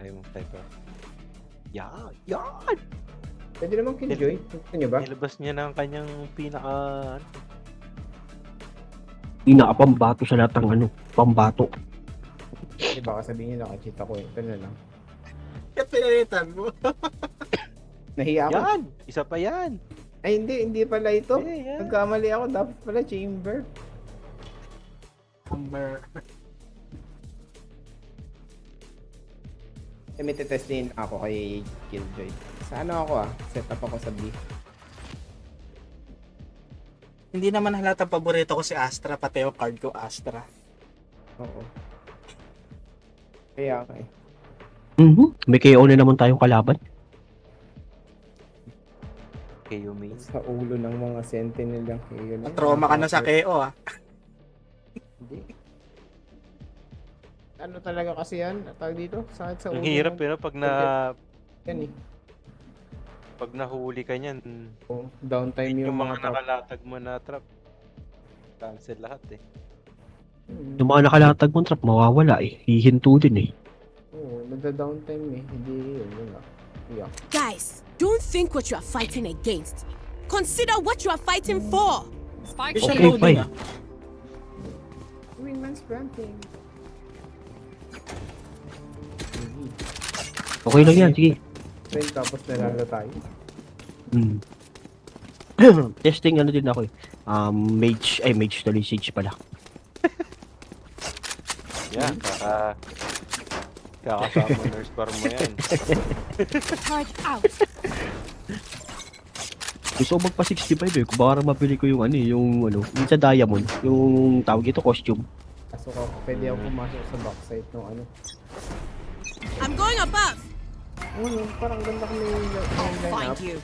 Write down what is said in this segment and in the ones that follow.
Ayaw mong type. Yan! Yan! Pwede naman killjoy. Gusto nyo ba? Nilabas niya na ang kanyang pinaka... Pinaka-pambato sa lahat ng ano, pambato. Di baka sabihin nyo nakachita ko eh. Ito na lang. Kaya pinalitan mo. Nahiya ako. Yan! Isa pa yan! Ay hindi pala ito. Yeah, yeah. Nagkamali ako. Dapat pala chamber. Number. May test din ako kay Killjoy. Sa ano ako set up ako sa B. Hindi naman halata paborito ko si Astra, pati yung card ko Astra. Oo. Kaya nga eh. May KO na naman tayong kalaban. KO main. Sa ulo ng mga sentinel yung KO na. Trauma ka na sa KO Hindi. Ano talaga kasi yan? Tawag dito? Sakit sa ulo. Ang hirap ng- pero pag na... Yan eh. Pag nahuli ka niyan, Oh, downtime yung yung mga mga trap. nakalatag mo na trap. Cancel lahat eh. Yung mga nakalatag mong trap, mawawala eh. Hihinto din eh. Oo, nagda-downtime eh. Hindi yun. Yun nga. Yeah. Guys, don't think what you are fighting against. Consider what you are fighting for. Spark Visual Okay, loading fine. Wingman's planting. Okay lang yan, sige. Then tapos nalalo tayo. Hmm. Testing ano din ako eh. Mage tuloy siege pala. Yan, kakasama nurse farm mo yan. Charge out. Gusto ko magpa 65 eh. Kung baka mabili ko yung yung sa diamond, yung tawag ito costume. Pasok ako. Pwede ako pumasok sa backside ng ano. I'm going above. Parang ganda ko yung I'll line find up. you.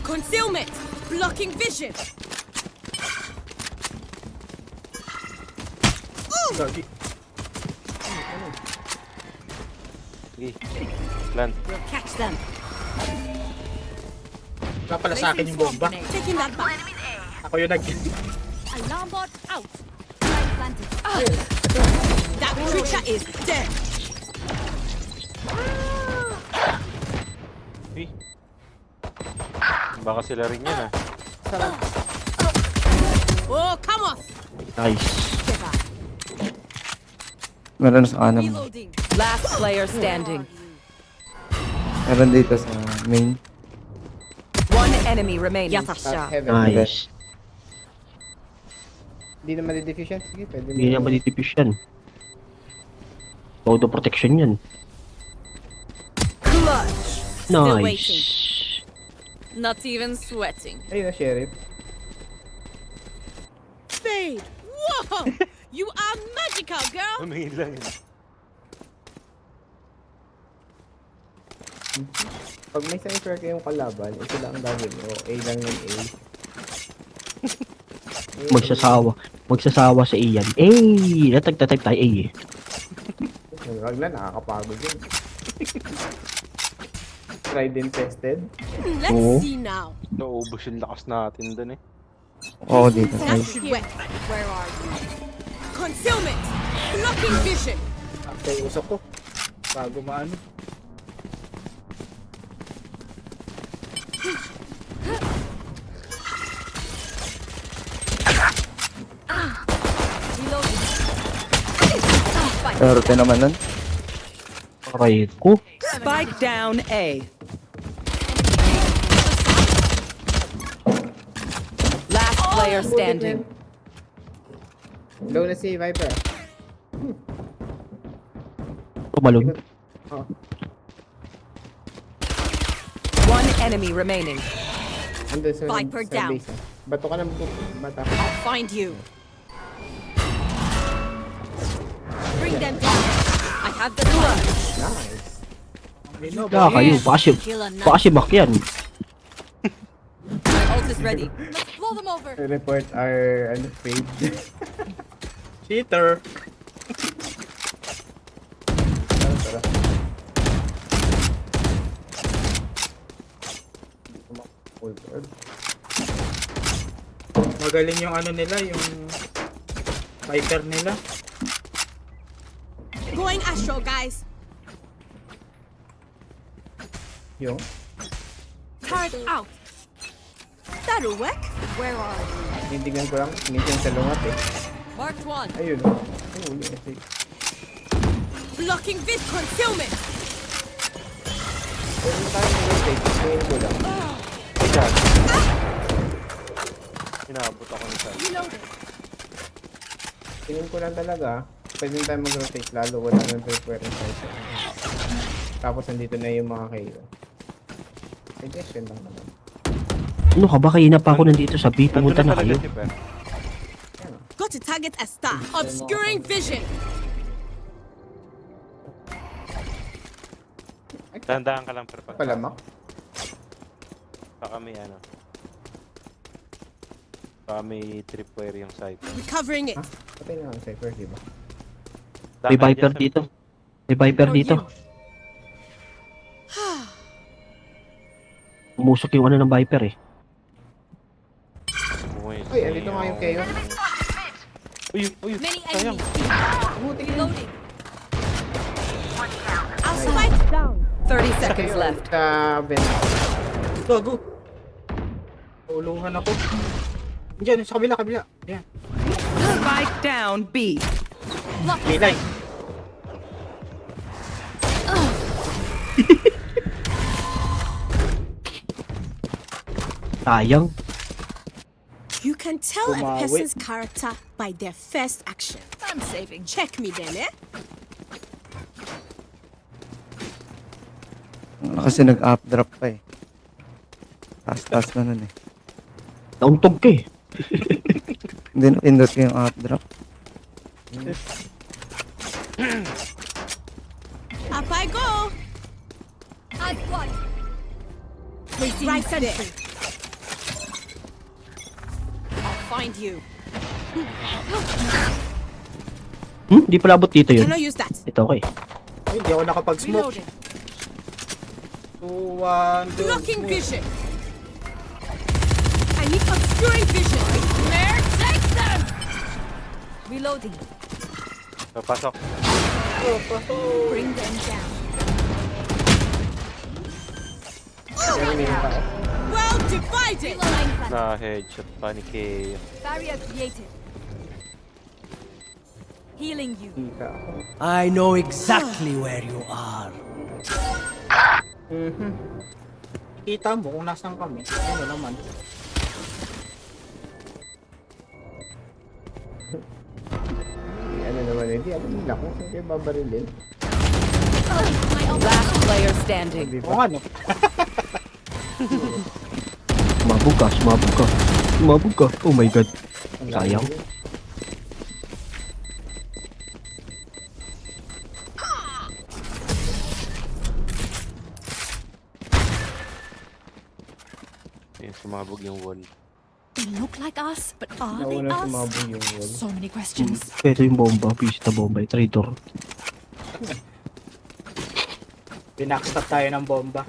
Concealment. Blocking vision. Gagi. Sige. Plant. We'll catch them. Wala pala sa akin yung bomba. Taking that back. Ako yung nag... Alarm bot out. That creature is dead. Uy. Baka sila rin yan ah. Oh, come off. Nice. Meron sa kanan. Reloading. Last player standing. Meron dito sa main. One enemy remaining. Heaven. Nice. Hindi naman di-diffuse yan. Sige, pwede Hindi na matitipis yan. Auto protection yan. Clutch. Still waiting. Nice. Not even sweating. Ayun na, Sheriff. Fade. Whoa. You are magical, girl. Tumingin lang yun. Pag may sniper kayong kalaban, ito lang ang gagawin mo. A lang yung A. Magsasawa sa iyan. Eh, natagtatag tayo eh. Wag na, nakakapagod yun. Tried and tested. Let's Oh. see now. Naubos yung lakas natin dun eh. Oo, dito. That Nice. should wet. Where are you? Concealment. Blocking vision. After usok ko. Bago maano. Reloading. Pero naman nun. Aray ko. Spike down A. Last player standing. Low na si Viper. Tumalon. One enemy remaining. Andun sa Viper sa down. base. Bato ka ng mata. I'll find you. Bring them down. I have the clutch. Nice. Kaya kayo, Kill a knight. pasimak yan. My ult is ready. Let's blow them over. Report our fade. Cheater. Tara. Full board. Magaling yung ano nila, yung Viper nila. Going Astro, guys. Yung. Turret out. That'll work. Where are you? Tinitigan ko lang. Minsan sa lungat eh. Marked one. Ayun oh. Ay, uli. Ito. Blocking vid concealment. Pwede tayo mag-rotate. Tingin ko lang. Ayan. Inaabot ako ni Sal. Reloading. Tingin ko lang talaga. Pwede tayo mag-rotate lalo. Wala nang prepare site. Tapos nandito na yung mga kayo. Suggestion lang naman. Ano ka ba? Kanina pa ako nandito sa B. Pumunta na kayo. Got to target a star. Obscuring vision. Tandaan ka lang pero pag Palamak. baka may ano. Baka may tripwire yung site. Recovering it. Ha? Patay na ang cypher, di ba? May Viper dito. May Viper dito. Umusok yung ano ng Viper eh. Uy, andito nga yung kayo. Uy, Many sayang. enemies. Reloading. I'll spike down. 30 seconds left. Sa vent. Go. Tulungan ako. Diyan, sa kabila. Yan. Spike down B. Pilay. Sayang. You can tell a Kumawi. person's character by their first action. I'm saving. Check me then, eh? Kasi nag-up drop pa eh. Taas na nun eh. Nauntog ka eh. Hindi na pindot ko yung up drop. Up I go. I've won. Right there. I'll find you. Di pala abot dito yun. Can I use that? Ito okay. Ay, hindi ako nakapag-smoke. Reloading. 2, 1, 2. Blocking vision. I need obscuring vision. Where? Take them. Reloading. Papasok. Bring them down. Pero meron pa ako. Well divided. Na headshot pa ni Kay. Barrier created. Healing you. Kita ako. I know exactly where you are. Kita mo kung nasan kami. Ano naman. Ano naman, hindi alam nila kung saan kayo babarilin. Last player standing. Di O ba? ano? Sumabog ka. Oh my god. Sayang. Yung sumabog yung wall. They look like us, but are they Nauna us? sumabog yung wall. So many questions. Pero yung bomba. Pista bomba. Traitor. Binackstop tayo ng bomba.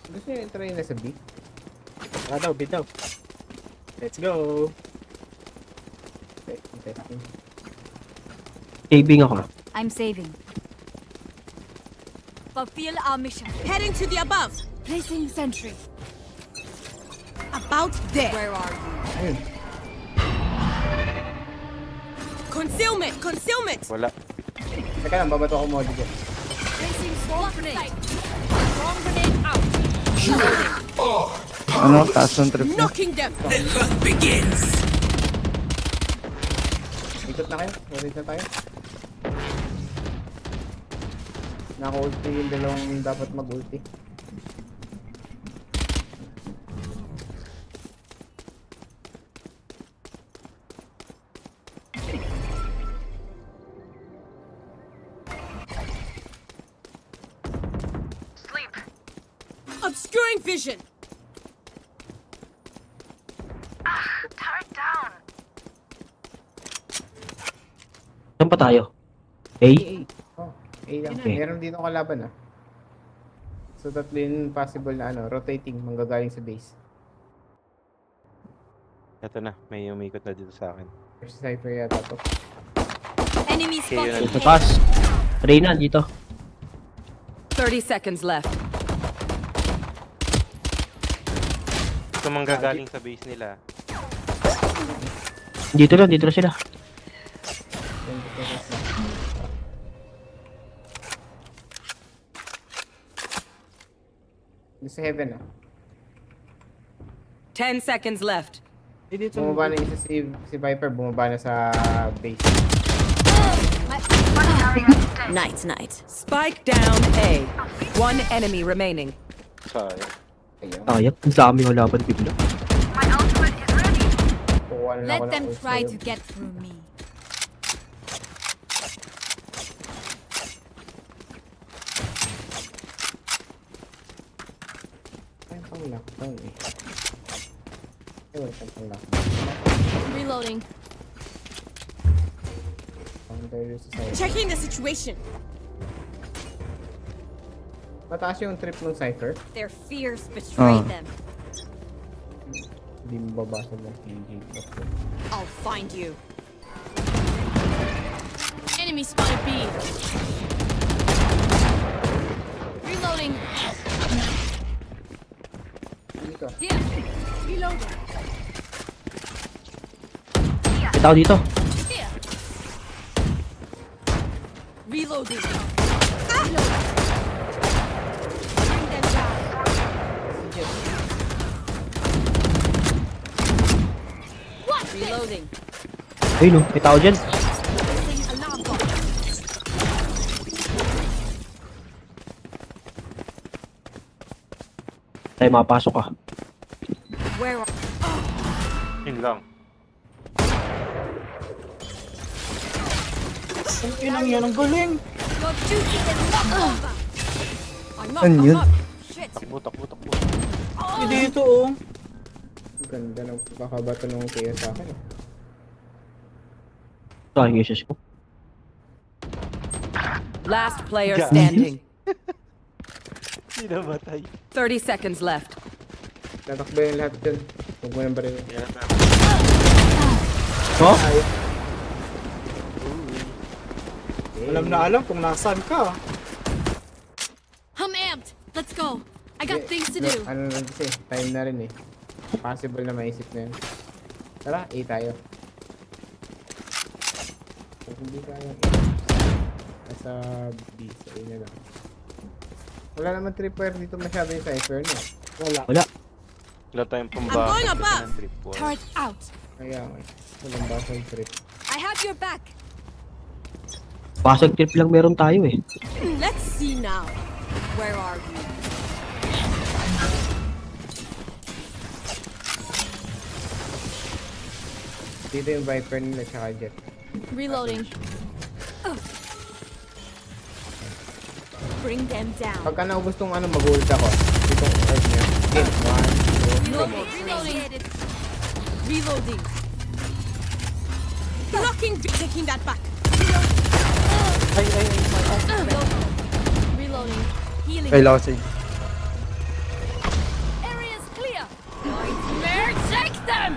Gusto nyo try na sa B? Bid daw. Let's go. Okay, interesting. Saving ako. I'm saving. Fulfill our mission. Heading to the above. Placing sentry. About there. Where are you? Ayun. Concealment. Wala. Teka lang, babato ako mo dito. Placing swarm grenade. Swarm grenade out. Ano? Taas ng trip niya. Knocking them. Ikot na kayo. Rotate na tayo. Naka-ulti yung dalawang dapat mag-ulti. Obscuring vision. Saan pa tayo? A? Oh, A lang. Okay. Meron dito kalaban ah. So tatlo yung possible na ano, rotating, manggagaling sa base. Ito na, may umikot na dito sa akin. First cypher yata to. Enemy Okay, yun. spotted. Sa taas. Reyna, dito. 30 seconds left. Ito manggagaling sa base nila. Dito lang sila. 20 seconds na. Dito sa heaven ah. 10 seconds left. Eh, dito. Bumaba na isa si Viper, bumaba na sa base. Night, night. Spike down A. One enemy remaining. Sayang. Ayun. Ayap, ang dami ko laban bigla. Kukuha na lang ako Let ng them ult try sa'yo. to get through me. Ay, pang lockdown eh. Ay, wala siyang pang lockdown. Reloading. Counter sa side. Checking the situation. Mataas yung trip ng Cypher. Their fears betrayed them. Hindi mo babasa ng PG. I'll find you. Enemy spotted B. Reloading. Dito. Here. Reloading. May tao dito. Here. Reloading. Reloading. Bring them down. What's this? Reloading. Ayun no, may tao dyan. Placing alarm bot. Ay, makapasok ka. Where are Yun lang. Ang inang yan, ang galing. your duty is not over? I'm Ano yun? Shit. Takbo. Eh, dito oh. Ganda ng kakabato ng KO sa akin. Ito ang uses ko. Last player Yeah. standing. Hindi namatay. 30 seconds left. Tatakbo yung lahat dyan. Huwag mo nang baril. Yan na. Oh? Alam na alam kung nasaan ka. I'm amped. Let's go. I got things to do. Ano lang kasi, time na rin eh. Possible na maisip na yun. Tara, A tayo. Kung hindi kaya nasa B, sa A na lang. Wala naman tripwire dito masyado yung Cypher no. Wala. Wala. Wala tayong I'm pambasa. going above. Turret out. Kaya nga, walang basa yung trip. I have your back. Basag trip lang meron tayo eh. Let's see now. Where are you? Dito yung Viper nila tsaka Jet. Reloading. Bring them down. Pagka naubos tong ano, mag-ult ako. Itong earth niya. Hit, 1, 2, No more. Reloading. Reloading. Blocking. Taking that back. Reloading. Healing. Kailangan ko sa Area's clear. Nightmare, take them.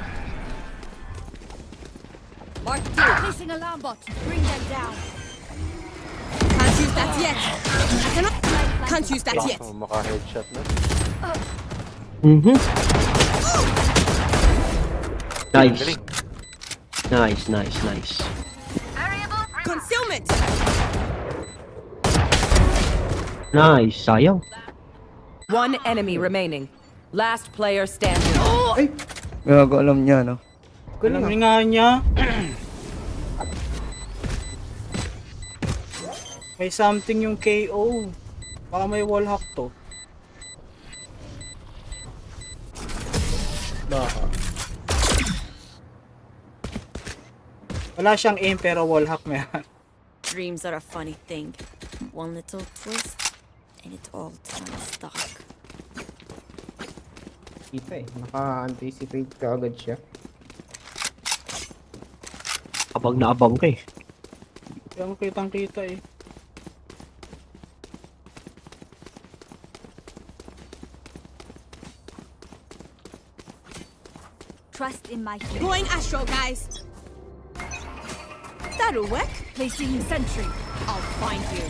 Mark Placing alarm bot. Bring them down. Can't use that yet. I cannot. Can't use that yet. Oh, maka-headshot na. Mhm. Nice. Galing. Nice. Concealment. Nice. Sayang. One enemy remaining. Last player standing. Gago, alam niya, no? Alam ni nga niya. May something yung KO. Baka may wallhack to. Baka. Wala siyang aim pero wallhack meron. Dreams are a funny thing. One little twist, and it all turns dark. Kita eh. Naka-anticipate ka agad siya. Abang na abang ka eh. Kaya mo kitang kita eh. Trust in my healing. Going Astro, guys. That'll work. Placing sentry. I'll find you.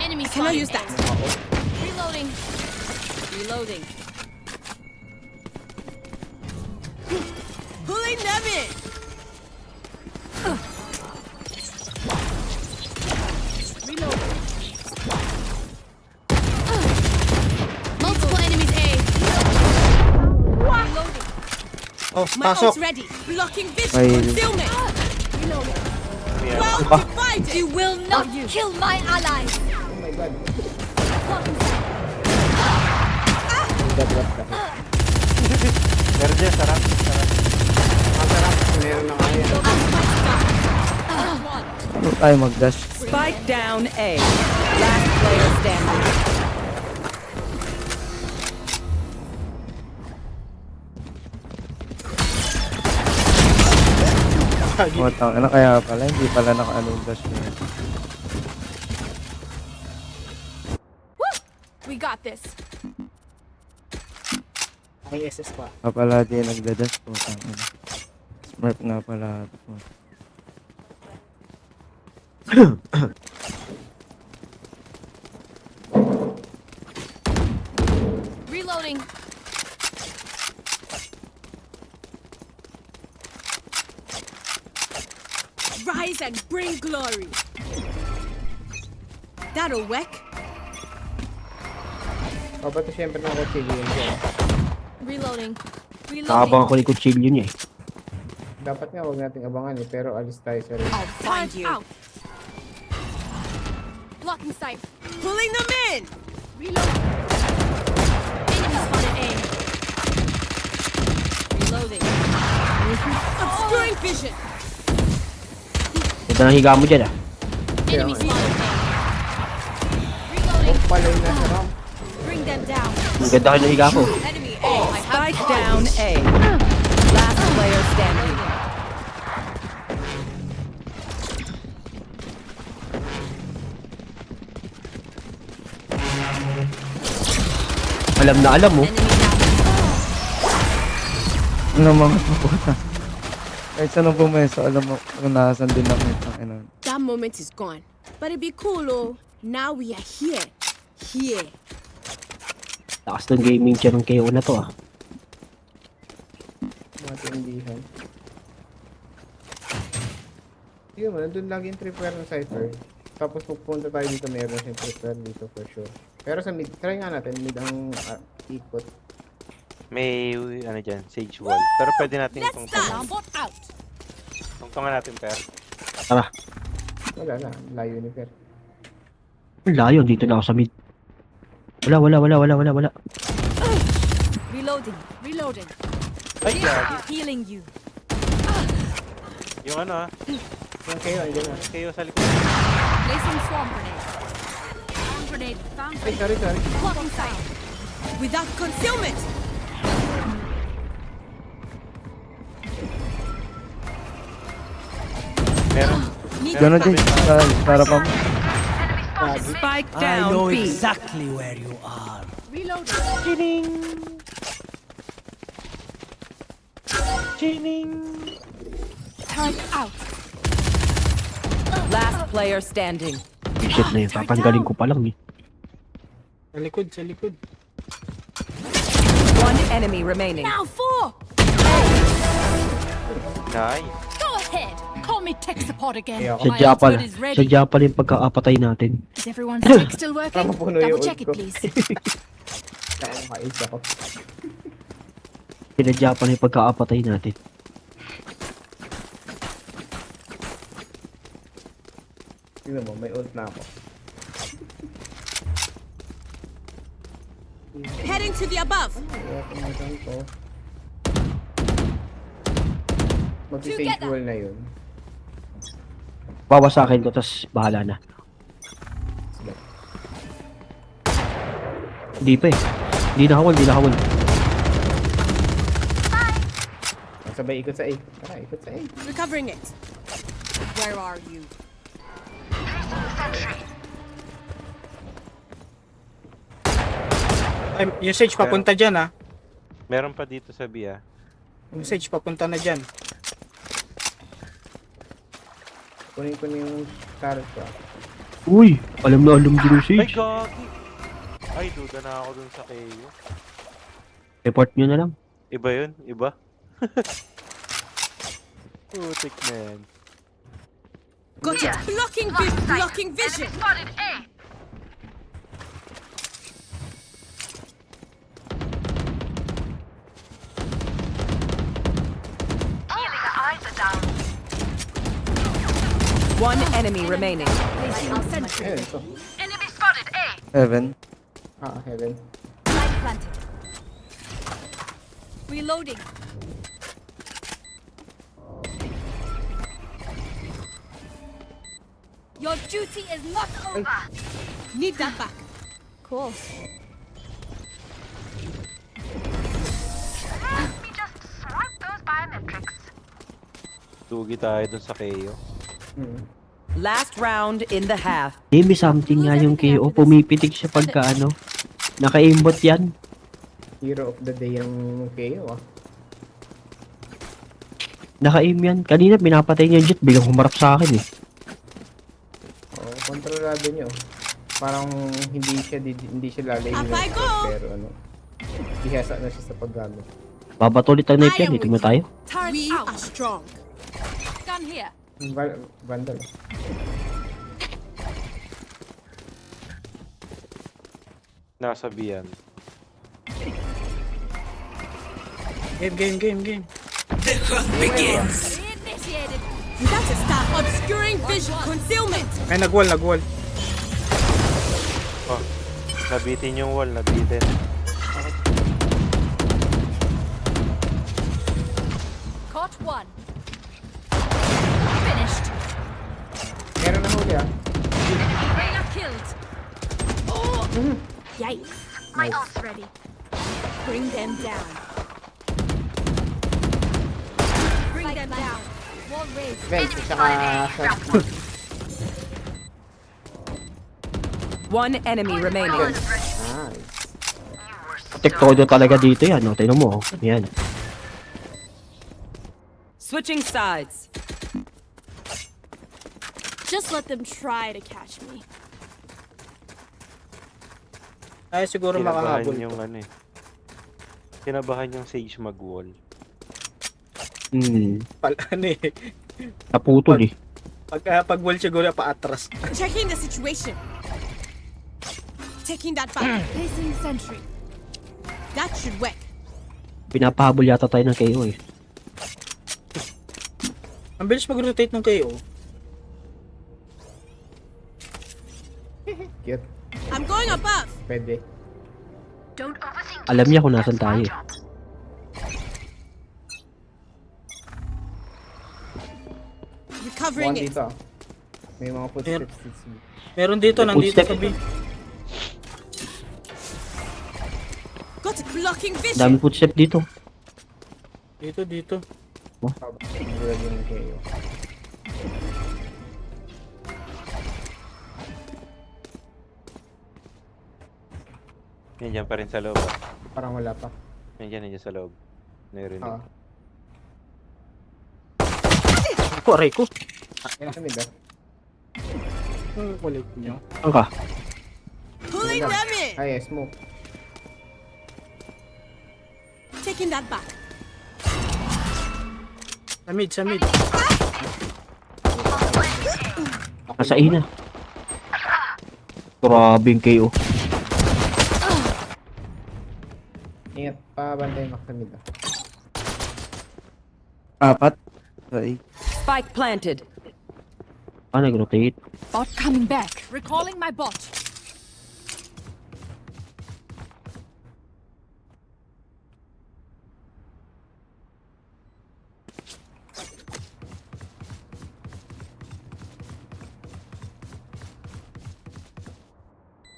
Enemy I cannot spotted. use that. Reloading. Reloading. Pulling them in. Reloading. Multiple enemies A. Reloading. Oh, My pasok. ult's ready. Blocking vision. Ay. Concealment. Reloading. Well divided. You will not kill my allies. Oh my god. Pero dyan, sarap. Ang sarap. Meron na kaya. Ano tayo mag-dash? Spike down A. Last player standing. Ano kaya pala? Hindi pala naka-ano yung dash niya. We got this. May SS pa. Pala din nagda-dash po. Smurf nga pala. Reloading. Rise and bring glory. That'll work. O, ba't siyempre na kutsilyo yun dyan? Reloading. Reloading. Nakabang ako ni kutsilyo niya eh. Dapat nga huwag nating abangan eh, pero alis tayo sa rin. I'll find you. Out. Blocking sight. Pulling them in. Reloading. Enemy spotted A. Reloading. Obscuring vision. Ito na higa mo dyan ah. Enemy spotted A. Oh, Reloading. pala yung nasa ramp. Bring them down. Ang ganda kayo ng higa ko. Enemy A. I have Spike down A. Last player standing. Alam na alam mo. Enemy down. Ano mga puta? Kahit saan ang pumeso, alam mo, kung nasan din ako ito. That moment is gone. But it'd be cool, oh. Now we are here. Here. Lakas ng gaming chair ng KO na to ah. Mga tindihan. Yun mo, nandun lagi yung tripwire ng Cypher. Tapos pupunta tayo dito, meron siyang tripwire dito for sure. Pero sa mid, try nga natin, mid ang ikot. May, ano dyan, sage wall. Pero pwede natin Let's itong dance. Out. tungtungan natin, per. Tara. Wala na, layo ni Per. Ang layo, dito na ako sa mid. Wala. Reloading. Reloading. Ay, gagi. Healing you. Yung ano Yung kayo, andyan na. kayo sa likod. Placing swarm grenade. Swarm grenade. Found. Ay, sorry. Blocking sight. Without concealment. Meron. Gano'n din, sa harapan mo. Spike I down know B. exactly where you are. Reloading. Turret out. Last player standing. Shit na yun, tatanggalin ko pa lang eh. Sa likod, sa likod. One enemy remaining. Now 4. Nice. Go ahead. Call me tech support again. Kaya ako. Sa My Japan, ultimate is ready. sa Japan yung pagkaapatay natin. Is everyone's tech still working? Tama puno yung Double check it, ult ko. please. Kaya makaisa ko. Sa Japan yung pagkaapatay natin. Tingnan mo, may ult na ako. Heading to the above. Kaya kumasan ko. Mag-save wall na yun. Bawasakin ko, tas bahala na. Hindi pa eh. Hindi nakawal. Sabay ikot sa A. Tara, ikot sa A. Recovering it. Where are you? Ay, yung Sage papunta dyan, ah. Meron pa dito sa B, ah. Yung Sage papunta na dyan. Kunin ko na yung turret ko. Uy, alam na alam din yung Ay, Sage. gagi! Ay, duda na ako dun sa KO. Report nyo na lang. Iba yun? Iba? Putik na yan. Got it. Blocking vision. One enemy remaining. Placing sentry. Ayun, ito. Heaven. Heaven. Light planted. Reloading. Your duty is not over. Need that back. Cool. Dugi tayo dun sa KO. Last round in the half. Maybe something nga yung KO. Pumipitik siya pagka ano. Naka-aimbot yan. Hero of the day yung KO ah. Naka-aim yan. Kanina pinapatay niya yung Jet. Bilang humarap sa akin eh. Oo, kontrolado nyo. Parang hindi siya lalayo Up I go! pero ano. Ihasa na siya sa paggamit. Babatulit ang knife yan. Ito mo tayo. Turret We out. are strong. Gun here. Vandal. Nasa B yan. Game. Initiated. That is start obscuring vision. Concealment. Ay, nagwall. Oh, nabitin yung wall, nabitin. Caught one. Finished. Meron na huli ah. Reyna killed. Yikes. My ult's ready. Bring them down. Bring them down. Wall raised. Vent, tsaka One enemy remaining. Nice. Tektodo talaga dito yan. No? Tignan mo. Yan. Switching sides. Just let them try to catch me. Ay, siguro Kinabahan makahabol. yung ano eh. Kinabahan yung Sage mag-wall. Ano eh. Naputol eh. Pag wall siguro pa-atras. Checking the situation. Taking that back. Placing sentry. That should work. Pinapahabol yata tayo ng KO eh. Ang bilis mag-rotate ng KO. Cute. I'm going above. Pwede. Alam niya kung nasan tayo eh. Recovering One it. dito ah. May mga footsteps dito. Meron dito, nandito Footstep. sa B. Got it. Blocking vision. Dami footstep dito. Dito. Sigurado yung KO. Nandiyan pa rin sa loob. Parang wala pa. Nandiyan sa loob. Narinig. Ah. Aray ko. Yan sa mid ah. Ang kulit niyo. Saan ka? Pulling them in. Ay, smoke. Taking that back. Sa mid. Nasa ina. Grabe yung KO. Ingat pa, bantay Max sa mid ah. 4. Sa A. Spike planted. Ah, nag-rotate. Bot coming back. Recalling my bot.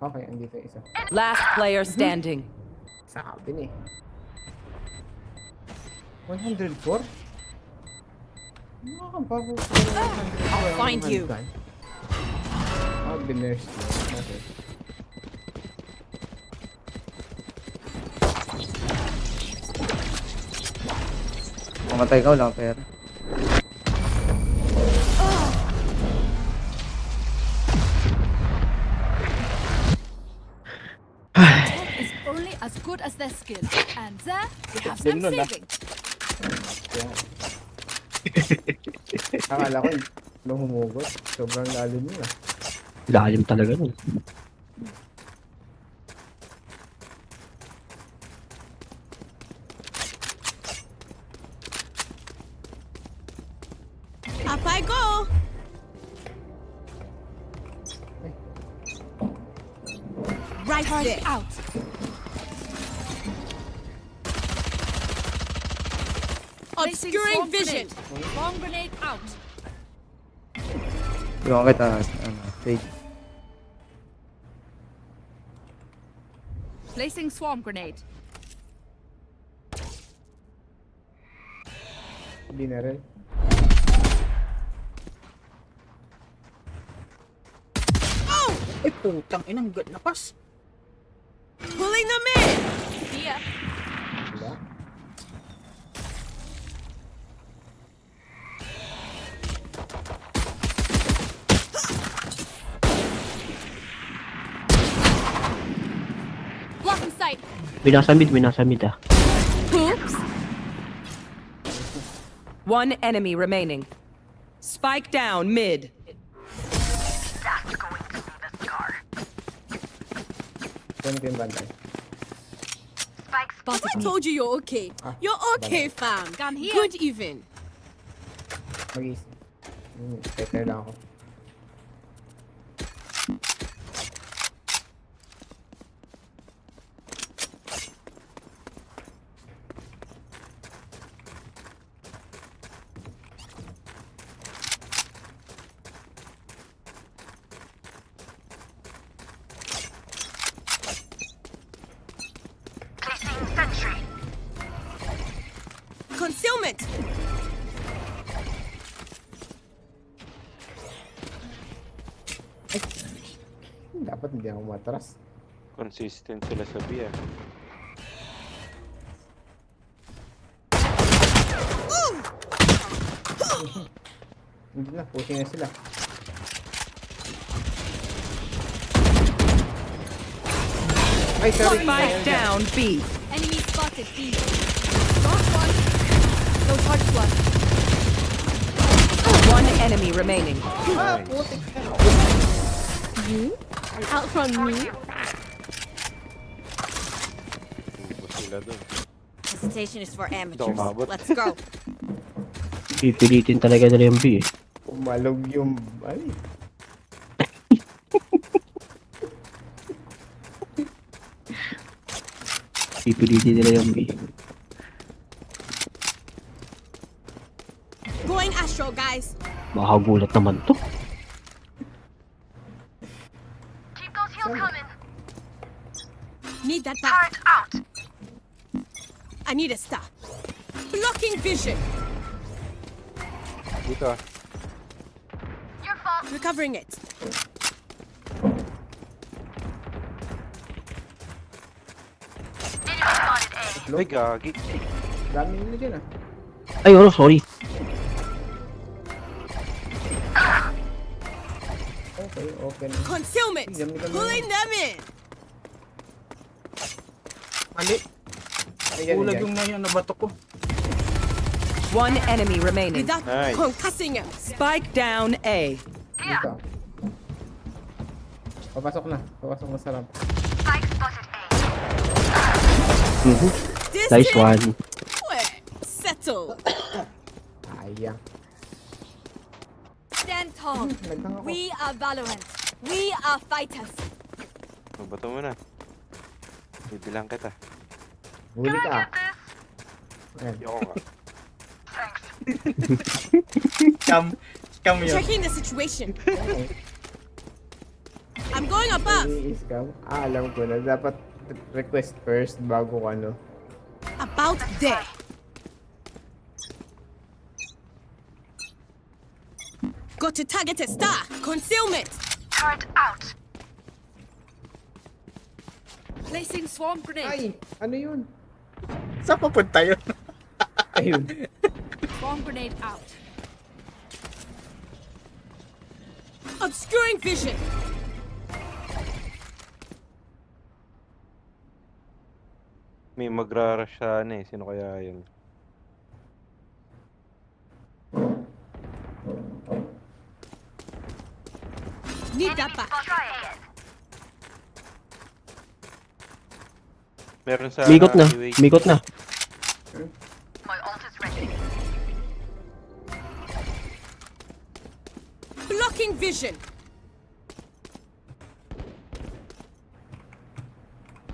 Okay, andito yung isa. Last player standing. Sabi eh. 104? Nakakabago ko. I'll find you. Binurst mo. Okay. Mamatay ka, wala kang pera. as good as their skill. And there, we have Galing them nun, ah. saving. Yan. Akala ko, nung humugot, sobrang lalim yun ah. Lalim talaga nun. Up I go. Right Turret there. out. Placing Obscuring swarm vision. grenade. Bomb grenade out. Iwan kita, Sage. Placing swarm grenade. Hindi na rin. Ay, putang inang lapas. Pulling them in. Here. Diba? Blocking sight. Binasamid ah. Oops. One enemy remaining. Spike down mid. Saan ko yung bantay? I told you you're okay. You're okay, fam. Gun here. Good even. Mag-isip. Teka lang ako. Concealment. Dapat hindi ako matras. Consistent sila sa B ah. Hindi na, pushing na sila. Ay, sorry. Spike down B. Enemy spotted. B. Short one. No charge one. One enemy remaining. You? Outrun me? Ubus sila dun. Hesitation is for amateurs. Dumabot. Let's go. Pipilitin talaga nila yung B eh. Umalog yung... Ay, Pipilitin nila yung B. Going astral, guys. Makagulat naman to. Need that back. Out. I need a star. Blocking vision. Dito ah. Recovering it. Ay, gagi. dami nila dyan ah. Ay, sorry. Okay, open. Concealment. Dami kami. Pulling them in. Mali. Ay, yan, Ulag yan. yung ngayon nabato ko. One enemy remaining. Without Nice. concussing him. Spike down A. Dito. Papasok na. Papasok na sa ramp. This Nice is one. quick. Settle. Ayang. Stand tall. Nagtang ako. We are Valorant. We are fighters. Mabato mo na. Bibilang kita. Huli ka. Ayan. Yoko nga. Scam yun. Checking the situation. I'm going above. I-scam. Alam ko na. Dapat request first bago ano. About there. Got to target a star. Concealment. Placing swarm grenade. Ay! Ano yun? Saan papunta yun? Ayun. Swarm grenade out. Obscuring vision. May magra-rush sa ano eh. Sino kaya yun? Need that back. Meron sa Mikot na. UAG. Mikot na. Blocking vision.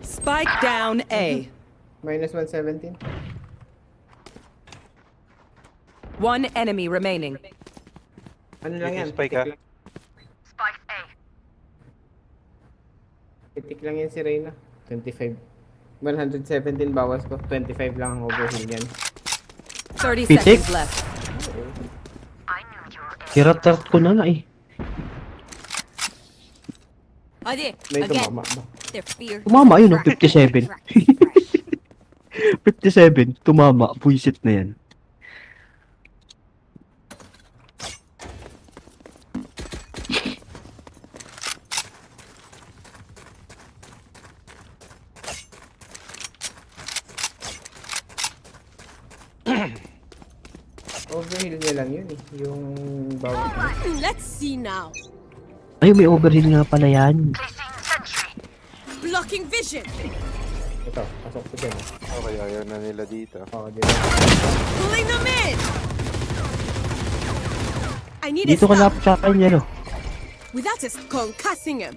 Spike down A. Minus 117. One enemy remaining. Ano lang yan? Spike, Pitik lang. Pitik lang yan si Reyna. 25. 117 bawas ko. 25 lang ang overheal niyan. 30 Pitik? seconds left. Tirat-tirat ko na eh. Adi, May again. tumama ba? Their fear. Tumama yun, 57. 57, tumama. Buisit na yan. Overheal niya lang yun eh. Yung bawas niya. Let's see now. Ay, may overheal nga pala yan. Blocking vision. Ito, pasok ko dyan. Okay, ayaw na nila dito. Oo, di ba? Pulling them in. I need Dito a ka stop. lapit sa akin yan, oh. Without a concussing him.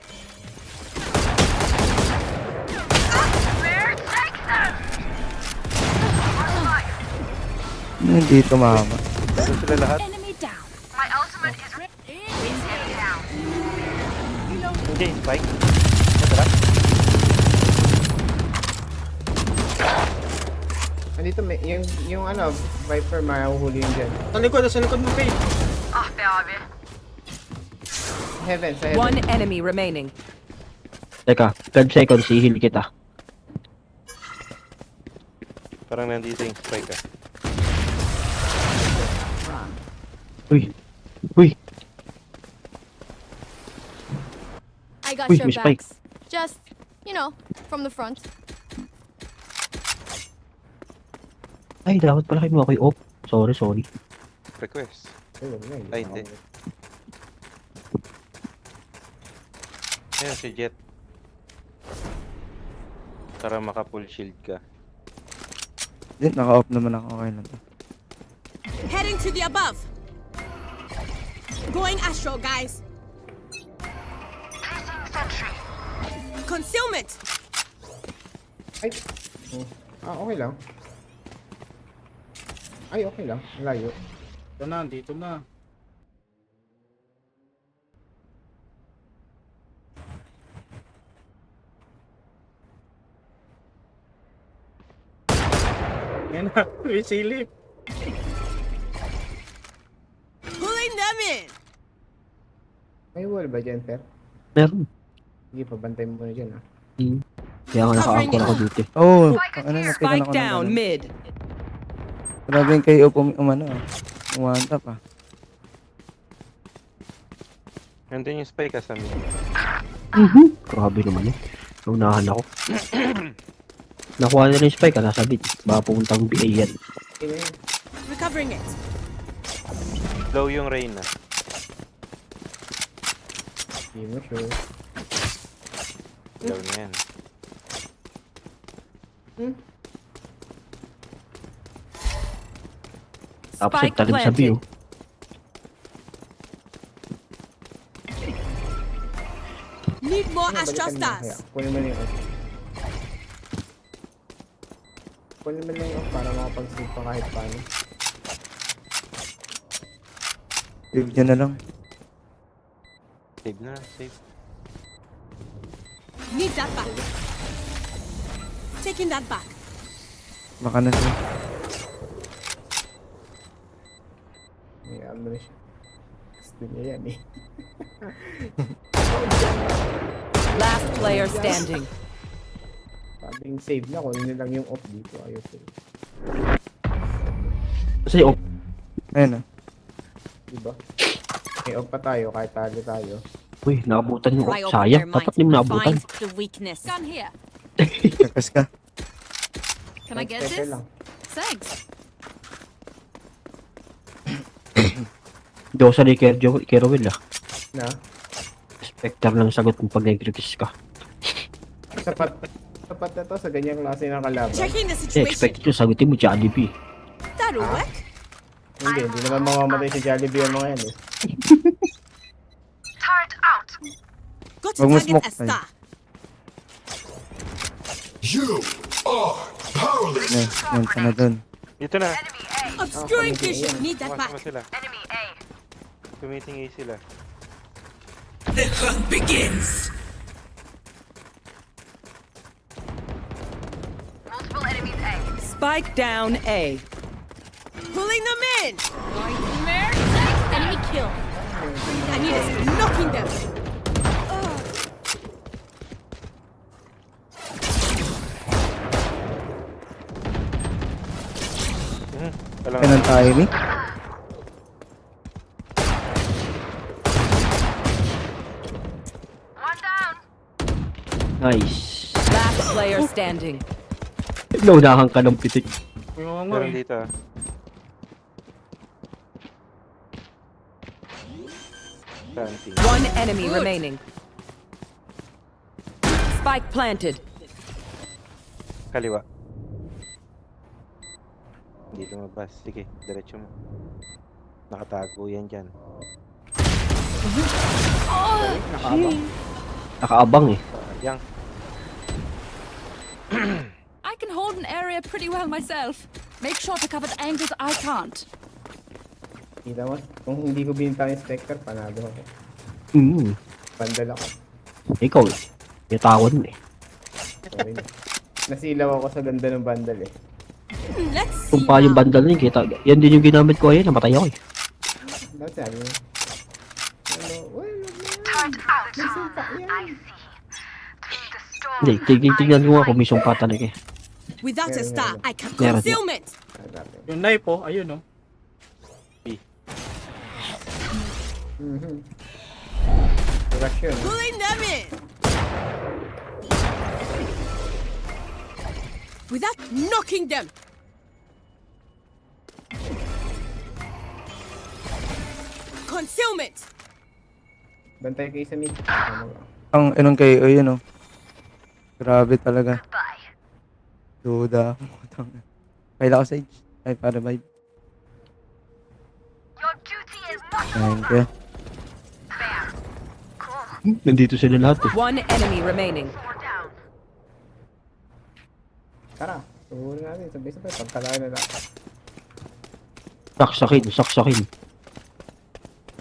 Hindi tumama. Ito sila lahat. Enemy down. Hindi, spike. Matara. Andito may, yung ano, Viper, mahuhuli yun dyan. Sa likod mo, Faye. Heaven, sa heaven. One enemy remaining. Teka, 12 seconds, ihil kita. Parang nandito yung spike ah. Uy. Uy. I got Uy, your may spike. backs. Just, you know, from the front. Ay, dapat pala kayo mo ako'y off. Sorry. Request. Ay, wag na, Ay, hindi. Ayan si Jet. Para maka-full shield ka. Hindi, naka-off naman ako. Okay lang. Heading to the above. Going astral, guys. Concealment. Ay. Oh. Ah, okay lang. Ay, okay lang. Layo. Ito na, dito na. Yan na, may silip. Pulling them in. May wall ba dyan, Fer? Meron. Sige, pabantay mo muna dyan, ah. Kaya nga naka-anchor ako dito. Oh, ano na, Spike down mid. Grabe yung kayo umano ah. Umantap ah. Nandun yung spike ah sa amin. Grabe naman eh. Naunahan ako. Nakuha na yung spike, nasa bit. Baka pupuntang BA yan. Okay na yun. Recovering it. Low yung Reyna. Hindi mo sure. Low na yan. Tapos Spike nagtalim sa view. planted. Need more Ano, astral balikan mo. Kaya, stars. kunin mo na yung off. Kunin mo na yung off para makapag-sleep pa kahit paano. Save dyan na lang. Save na, save. Need that back. Taking that back. Baka na siya. May ano na siya. Gusto niya yan eh. Last player standing. Sabing save na, kunin na lang yung off dito. Ayaw save. Kasi off. Ayun ah. Diba? May off pa tayo kahit talo tayo. Uy, nakabutan yung Pry off. open Sayang. their Dapat minds. di mo nakabutan. Find the weakness. Gun here. Kakas ka. Can I get Spectre this? lang. Thanks. Hindi ako sanay kay Rowell ah. Na? Spectre lang sagot mo pag nag-request ka. Sapat na to sa ganyang klase ng kalaban. Checking the Eh, situation. expect ko sagutin mo Jollibee. That'll work. Hindi naman mamamatay si Jollibee ang mga yan eh. Got to Wag mo target smoke a tayo. star. Yan ka na dun. Dito na. Obscuring vision. Need that Tumasama back. sila. Tumiting A sila. The hunt begins. Spike down A. Pulling them in. Enemy kill. I need us knocking them. Walang Yan ang timing. Nice. Last player standing. Naunahan ka ng pitik. Yung nga meron eh. dito ah. Planting. One enemy remaining. Spike planted. Kaliwa. Hindi lumabas. Sige, diretso mo. Nakatago yan dyan. Nakaabang eh. Yang. I can hold an area pretty well myself. Make sure to cover the angles I can't. Kita mo, kung hindi ko binita yung Spectre, panado ako. Bandal ako. Ikaw eh. Yatawan eh. Sorry na. Nasilaw ako sa ganda ng bandal eh. Let's Kung see pa yung now. bandal na yun, kita. Yan din yung ginamit ko ayun. Namatay ako eh. Dapat sabi mo. Ano, well, may sumpa yan. Hindi, tignan ko nga kung may sumpa talaga eh. Without a Meron, star, meron. I can Meron. concealment. Yung knife oh, ayun oh. Rush yun. Pulling them in. Without knocking them. Concealment. Bantay kayo sa mid. Ang anong kayo, yun oh. Grabe talaga. Duda. Kailan ko sage. Ay, para vibe. Thank you. Nandito sila lahat eh. One enemy remaining. Tara, subuhin natin. Sabay-sabay. Pagkalaki na lang. Saksakin.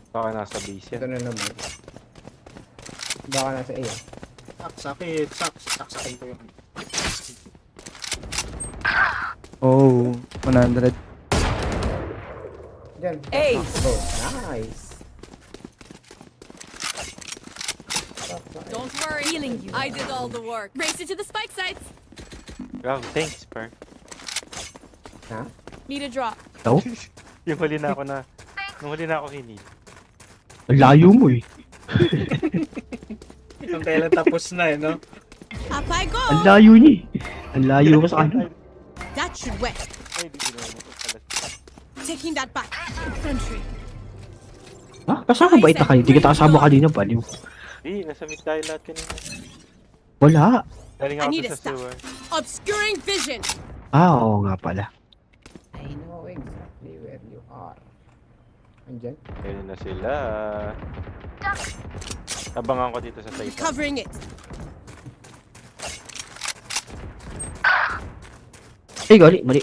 Baka nasa base Ito yan. na naman. Baka nasa A. Sakit. Saksakin ko yun. Oh, 100. Diyan. Ace. Oh, nice. Don't worry. Healing you. I did all the work. Race it to the spike sites. Wow, thanks, Per. Ha? Need a drop. Ikaw? Yung huli na ako na... Nung huli na ako hinil. Ang layo mo eh. Yung kailan tapos na eh, no? Up I go. Ang layo niya eh. Ang layo ka sa kanya. That should work. Ay, di ginawa mo ito pala. Taking that back. Infantry. Ha? Kasama ba ita kayo? Di kita kasama kanina baliw. Di, nasa mid tayo lahat kanina. Wala. Galing I ako need dun a sa star. sewer. Obscuring vision. Oo nga pala. I know exactly where you are. Andyan? Ayun na sila. Abangan ko dito sa site. Covering it. Ay, gali. Mali.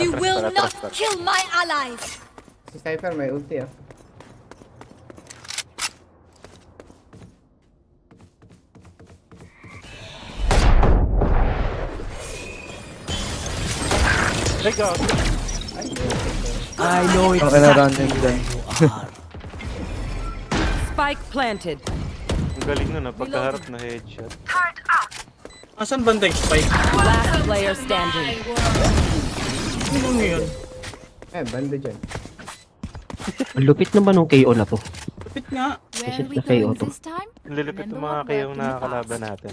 You Atras will pala, not atras pala. kill my allies. Si Cypher may ulti ah. Ay, God! I know Ang kailangan dyan. Spike planted. Ang galing nun ah, pagkaharap na headshot. Asan banda yung spike? Last player standing. Ano yun? Banda dyan. Ang lupit naman ng KO na to. Lupit nga. Where Is it are we the KO going to? this time? Ang lilipit ng mga kayong nakakalaban natin.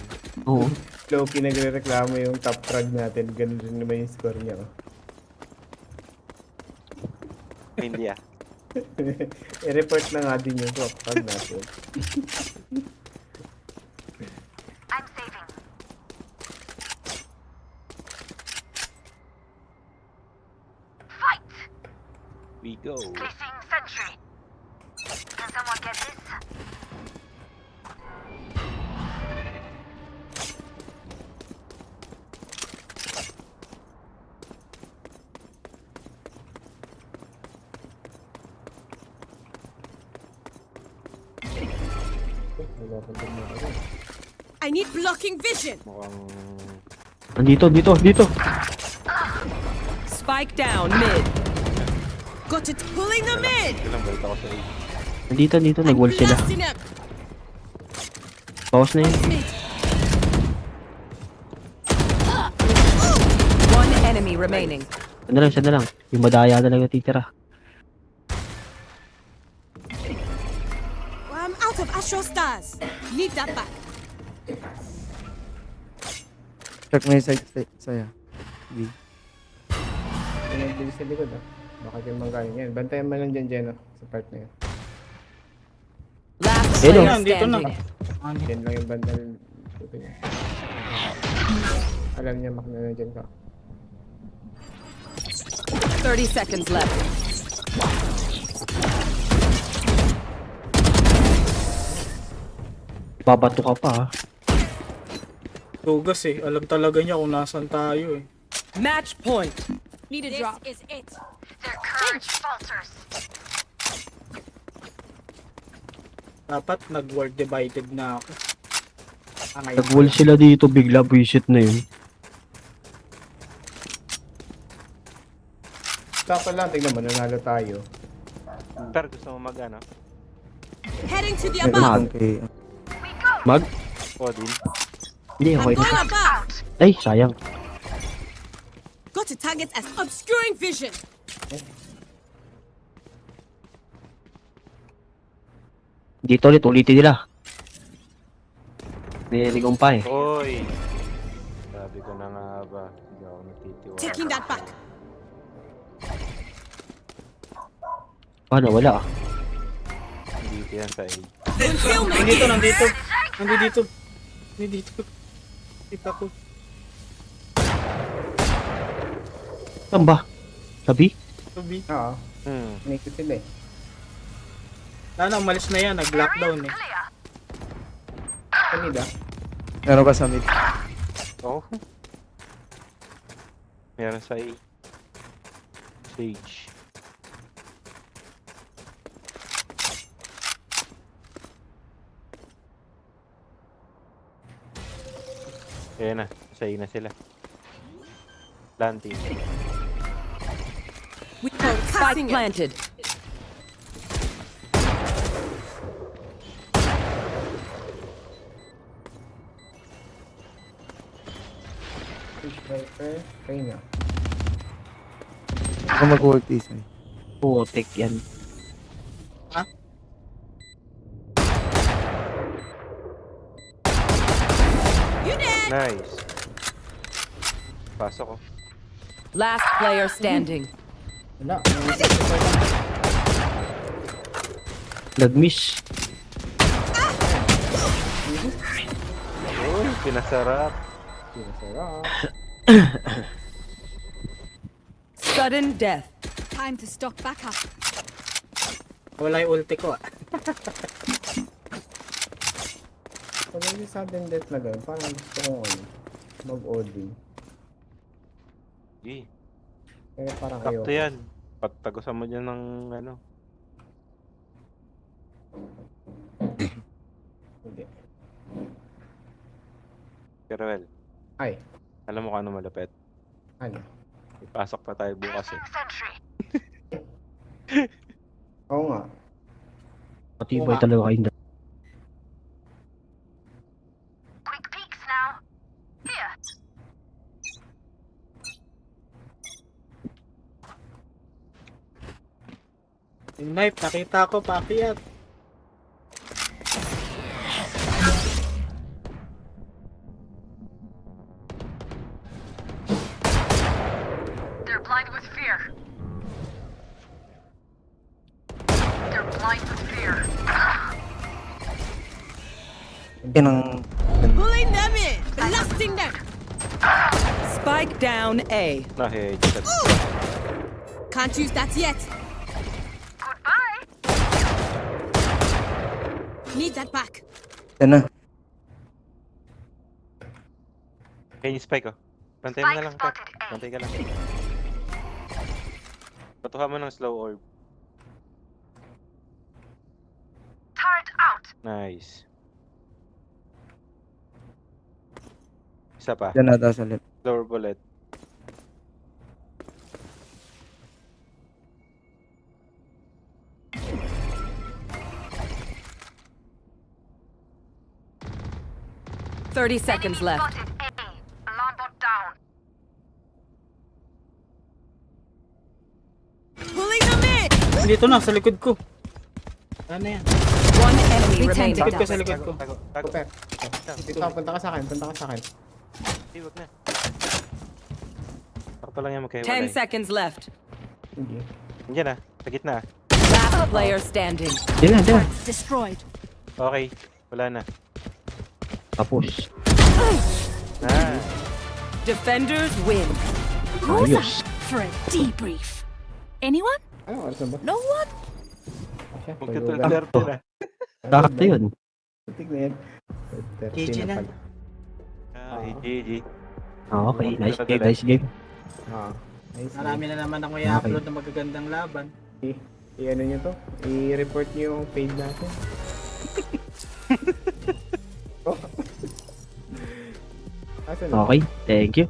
Oo. Loki nagre-reklamo yung top frag natin. Ganun rin naman yung score niya. Oh. Hindi ah. I-report na nga din yung top frag natin. We go. Wala pa din mo ako. I need blocking vision. Mukhang... Dito. Spike down mid. Got it pulling them in. Ilang balik ako sa A. Dito, I'm nag-wall sila. blasting them. Bawas na yun. Mid. One enemy remaining. Siya na lang. Yung madaya na lang natitira. I'm out of astral stars. Need that back. Check mo yung side saya. B. Yung bilis sa likod ah. Baka yung manggaling yan. Bantayan mo lang dyan, Jeno. Sa part na yan. Last Hello. player Nandito na. standing. Yan lang yung bandal. Ito niya. Alam niya, Mac, na nandyan ka. 30 seconds left. Babato ka pa, ha? Tugas eh. Alam talaga niya kung nasan tayo eh. Match point. Need a drop. This is it. Dapat nag-world divided na ako. Ngayon. Nag-wall sila dito, bigla buisit na yun. Sakto lang, tignan mo, nanalo tayo. Pero gusto mo mag ano? Heading to the May above. ulang kay... Mag? Odin. Hindi, I'm okay going na. above. Ay, sayang. Got to target as obscuring vision. Dito ulitin nila. Nililigong pa eh. Oy! Sabi ko na nga ba. Hindi ako natitiwala. Taking that back. Paano, wala ah. Dito yan sa A. Nandito, nandito. Nandito. Kita ko. Saan ba? Sabi? Sabi. Oo, Hmm. nakikita sila eh. Sana umalis na yan. Nag-lockdown eh. Kanida. Meron ka sa mid. Oh. Meron sa A. Sage. Ayan na. Sa A na sila. Planting. We are Spike passing it. planted. Fish Viper. Kaya na. Ako mag-work this eh. Putik yan. You dead. Nice. Pasok ko. Last player standing. Wala. Nag-miss. Uy, pinasarap. Sinasarap. Sudden death. Time to stock back up. Wala yung ulti ko ah. Pag hindi sudden death na gano'n, parang gusto kong ano, mag-Odin. Gee. Pero parang Sakto ayoko. yan. Patagusan mo dyan ng ano. Hindi. Pero well, Ay, alam mo kung ano malapit. ano? Ipasok pa tayo bukas eh. Oo nga. Matibay talaga kayo. Yung knife, nakita ko paakyat. Yan ang... Pulling them in. Blasting them. Spike down A. Na-headshot. Can't use that yet. Need that back. Yan na. Kaya yung spike, oh. Pantay mo na lang, Kat. Pantay ka lang. Patuha mo ng slow orb. Nice. Isa pa. Yan ata sa left. Slower bullet. Thirty seconds left. Pulling them in. Dito na, sa likod ko. Ano yan? One enemy remaining. Likod ko, sa likod ko. Tago, tago. Super. Dito ka, punta ka sa akin, punta ka sa akin. Hey, wag na. Ako pa lang yan 10 magkahiwalay. seconds left. Hindi. Nandiyan na, sa gitna. Last player standing. Yan na. Destroyed. Okay, wala na. Tapos. Ah, Defenders win. Who's Ayos. up for a debrief? Anyone? Ano, oras na ba? No one? Asya, magka-12 na. Dakat na yun. Putik na yan. 13 GG na. pala. Ah, GG. Okay, nice game. Ah, nice. Marami na naman ako i-upload na magagandang laban. I-ano nyo to? I-report nyo yung page natin. Oh. Asan na? Okay, thank you.